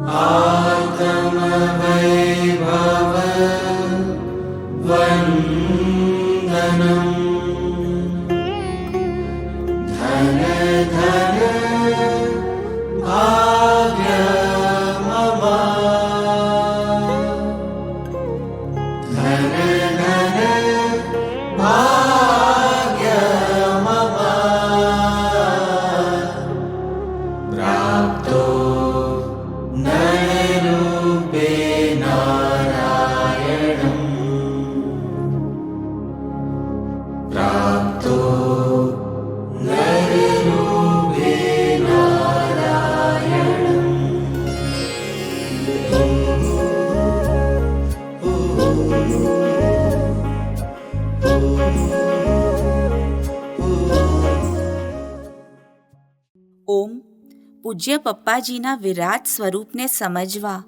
आत्मवैभव वन्दनम् धन धन भाग्यमम धन धन भाग्यमम प्राप्तो नररूपे नारायणम् प्राप्तो नररूपे नारायणम्। ઓમ પૂજ્ય પપ્પાજીના વિરાટ સ્વરૂપને સમજવા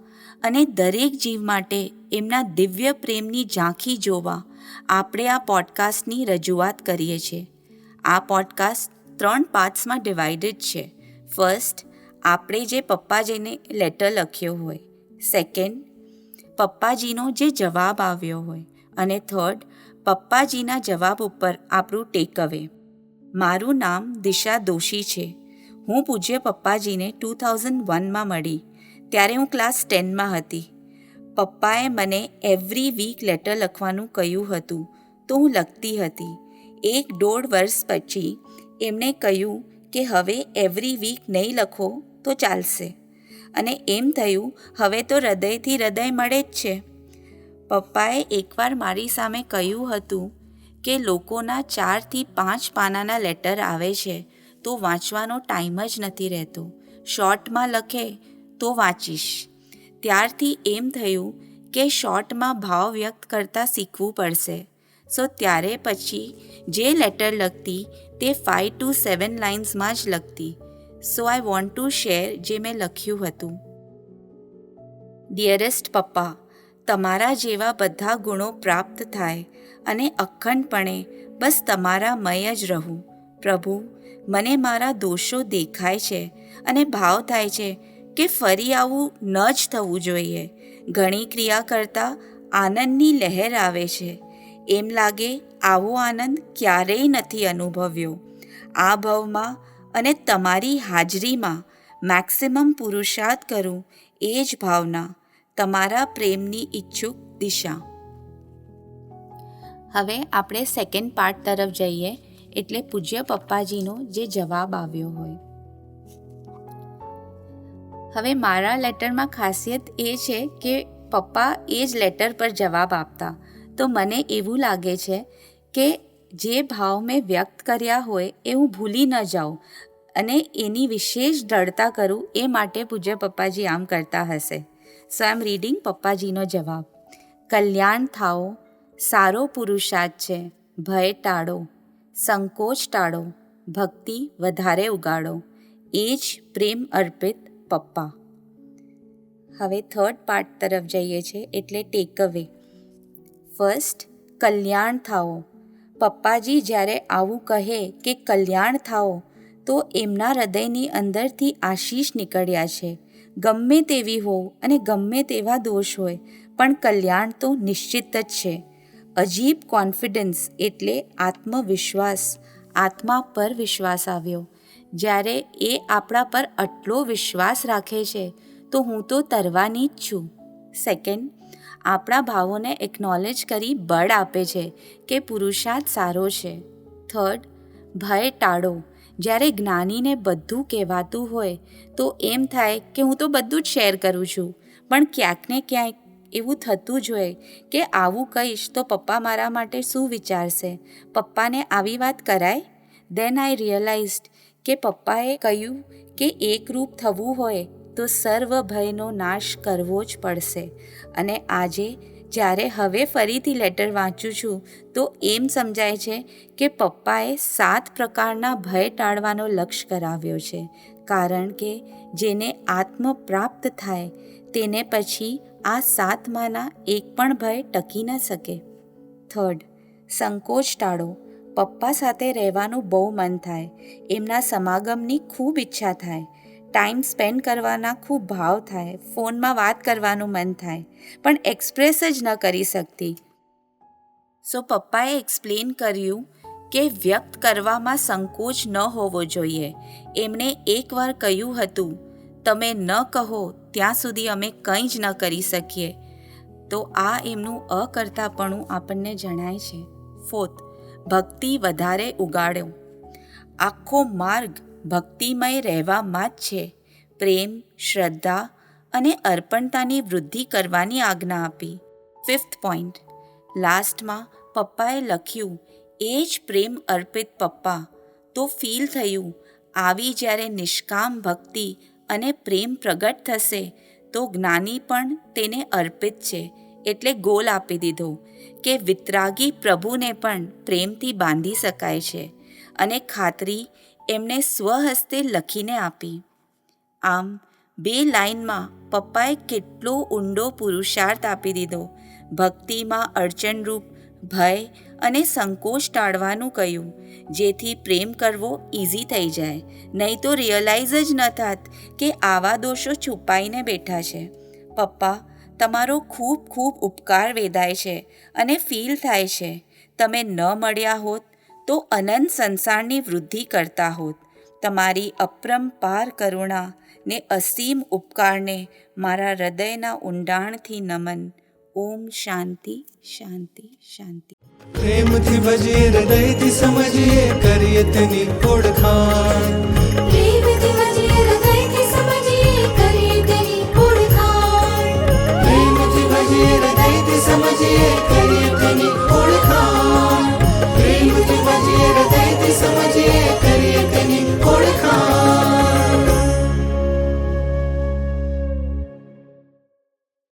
અને દરેક જીવ માટે એમના દિવ્ય પ્રેમની ઝાંખી જોવા આપણે આ પોડકાસ્ટની રજૂઆત કરીએ છીએ. આ પોડકાસ્ટ 3 પાર્ટ્સમાં ડિવાઇડેડ છે. ફર્સ્ટ, આપણે જે પપ્પાજીને લેટર લખ્યો હોય. સેકન્ડ, પપ્પાજીનો જે જવાબ આવ્યો હોય. અને થર્ડ, પપ્પાજીના જવાબ ઉપર આપણું ટેક અવે. મારું નામ દિશા દોશી છે. હું પૂજ્ય પપ્પાજીને 2001માં મળી. ત્યારે હું ક્લાસ 10માં હતી. પપ્પાએ મને એવરી વીક લેટર લખવાનું કહ્યું હતું, તો હું લખતી હતી. 1-1.5 વર્ષ પછી એમણે કહ્યું કે હવે એવરી વીક નહીં લખો તો ચાલશે. અને એમ થયું, હવે તો હૃદયથી હૃદય મળે જ છે. પપ્પાએ એકવાર મારી સામે કહ્યું હતું કે લોકોના 4 થી 5 પાનાના લેટર આવે છે તો વાંચવાનો ટાઈમ જ નથી રહેતો. શોર્ટમાં લખે તો વાંચીશ. ત્યારથી એમ થયું કે શોર્ટમાં ભાવ વ્યક્ત કરતાં શીખવું પડશે. સો ત્યારે પછી જે લેટર લખતી તે 5 to 7 લાઇન્સમાં જ લખતી. સો આઈ વોન્ટ ટુ શેર જે મેં લખ્યું હતું. ડિયરેસ્ટ પપ્પા, તમારા જેવા બધા ગુણો પ્રાપ્ત થાય અને અખંડપણે બસ તમારા મય જ રહું. પ્રભુ, મને મારા દોષો દેખાય છે અને ભાવ થાય છે કે ફરી આવું ન જ થવું જોઈએ. ઘણી ક્રિયા કરતાં આનંદની લહેર આવે છે. એમ લાગે આવો આનંદ ક્યારેય નથી અનુભવ્યો. આ ભવમાં અને તમારી હાજરીમાં મેક્સિમમ પુરુષાર્થ કરું એ જ ભાવના. તમારા પ્રેમની ઈચ્છુક દિશા. હવે આપણે સેકન્ડ પાર્ટ તરફ જઈએ, એટલે પૂજ્ય પપ્પાજીનો જે જવાબ આવ્યો હોય. હવે મારા લેટરમાં ખાસિયત એ છે કે પપ્પા એ જ લેટર પર જવાબ આપતા. તો મને એવું લાગે છે કે જે ભાવ મેં વ્યક્ત કર્યા હોય એ હું ભૂલી ન જાઉં અને એની વિશેષ દ્રઢતા કરું, એ માટે પૂજ્ય પપ્પાજી આમ કરતા હશે. સો આઈ એમ રીડિંગ પપ્પાજીનો જવાબ. કલ્યાણ થાઓ, સારો પુરુષાર્થ છે, ભય ટાળો, સંકોચ ટાળો, ભક્તિ વધારે ઉગાડો, એ જ પ્રેમ અર્પિત પપ્પા. હવે થર્ડ પાર્ટ તરફ જઈએ છીએ, એટલે ટેક અવે. ફર્સ્ટ, કલ્યાણ થાઓ. પપ્પાજી જ્યારે આવું કહે કે કલ્યાણ થાઓ, તો એમના હૃદયની અંદરથી આશીષ નીકળ્યા છે. ગમે તેવી હો અને ગમે તેવા દોષ હોય, પણ કલ્યાણ તો નિશ્ચિત જ છે. અજીબ કોન્ફિડન્સ એટલે આત્મવિશ્વાસ, આત્મા પર વિશ્વાસ આવ્યો. જ્યારે એ આપણા પર આટલો વિશ્વાસ રાખે છે તો હું તો તરવાની જ છું. સેકન્ડ, આપણા ભાવોને એકનોલેજ કરી બળ આપે છે કે પુરુષાર્થ સારો છે. થર્ડ, ભય ટાળો. જ્યારે જ્ઞાનીને બધું કહેવાતું હોય તો એમ થાય કે હું તો બધું જ શેર કરું છું, પણ ક્યાંક ને ક્યાંક એવું થતું જ હોય કે આવું કહીશ તો પપ્પા મારા માટે શું વિચારશે, પપ્પાને આવી વાત કરાય. દેન આઈ રિયલાઇઝડ કે પપ્પાએ કહ્યું કે એકરૂપ થવું હોય તો સર્વ ભયનો નાશ કરવો જ પડશે. અને આજે જ્યારે હવે ફરીથી લેટર વાંચું છું તો એમ સમજાય છે કે પપ્પાએ 7 પ્રકારના ભય ટાળવાનો લક્ષ્ય કરાવ્યો છે. કારણ કે જેને આત્મ પ્રાપ્ત થાય તેને પછી આ 7માના એક પણ ભય ટકી ન શકે. થર્ડ, સંકોચ ટાળો. પપ્પા સાથે રહેવાનું બહુ મન થાય, એમના સમાગમની ખૂબ ઈચ્છા થાય. ટાઈમ સ્પેન્ડ કરવાના ખૂબ ભાવ થાય, ફોનમાં વાત કરવાનું મન થાય, પણ એક્સપ્રેસ જ ન કરી શકતી. સો પપ્પાએ એક્સપ્લેન કર્યું કે વ્યક્ત કરવામાં સંકોચ ન હોવો જોઈએ. એમણે એકવાર કહ્યું હતું, તમે ન કહો ત્યાં સુધી અમે કંઈ જ ન કરી શકીએ. તો આ એમનું અકર્તાપણું આપણને જણાય છે. 4th, ભક્તિ વધારે ઉગાડો. આખો માર્ગ ભક્તિમય રહેવામાં જ છે. પ્રેમ, શ્રદ્ધા અને અર્પણતાની વૃદ્ધિ કરવાની આજ્ઞા આપી. 5th પોઈન્ટ, લાસ્ટમાં પપ્પાએ લખ્યું, એ જ પ્રેમ અર્પિત પપ્પા. તો ફીલ થયું, આવી જ્યારે નિષ્કામ ભક્તિ અને પ્રેમ પ્રગટ થશે તો જ્ઞાની પણ તેને અર્પિત છે. એટલે ગોલ આપી દીધો કે વિતરાગી પ્રભુને પણ પ્રેમથી બાંધી શકાય છે, અને ખાતરી એમને સ્વહસ્તે લખીને આપી. આમ 2 લાઇનમાં પપ્પાએ કેટલો ઊંડો પુરુષાર્થ આપી દીધો. ભક્તિમાં અડચણરૂપ ભય અને સંકોચ ટાળવાનું કહ્યું, જેથી પ્રેમ કરવો ઇઝી થઈ જાય. નહીં તો રિયલાઇઝ જ ન થાત કે આવા દોષો છુપાઈને બેઠા છે. પપ્પા, તમારો ખૂબ ખૂબ ઉપકાર વેદાય છે અને ફીલ થાય છે. તમે ન મળ્યા હોત તો અનંત સંસારની વૃદ્ધિ કરતા હોત. તમારી અપરંપાર કરુણા ને અસીમ ઉપકારને મારા હૃદયના ઊંડાણથી નમન. ઓમ શાંતિ શાંતિ શાંતિ. પ્રેમથી ભજીએ હૃદયથી સમજીએ કરીએ તેની ઓળખાણ. પ્રેમથી ભજીએ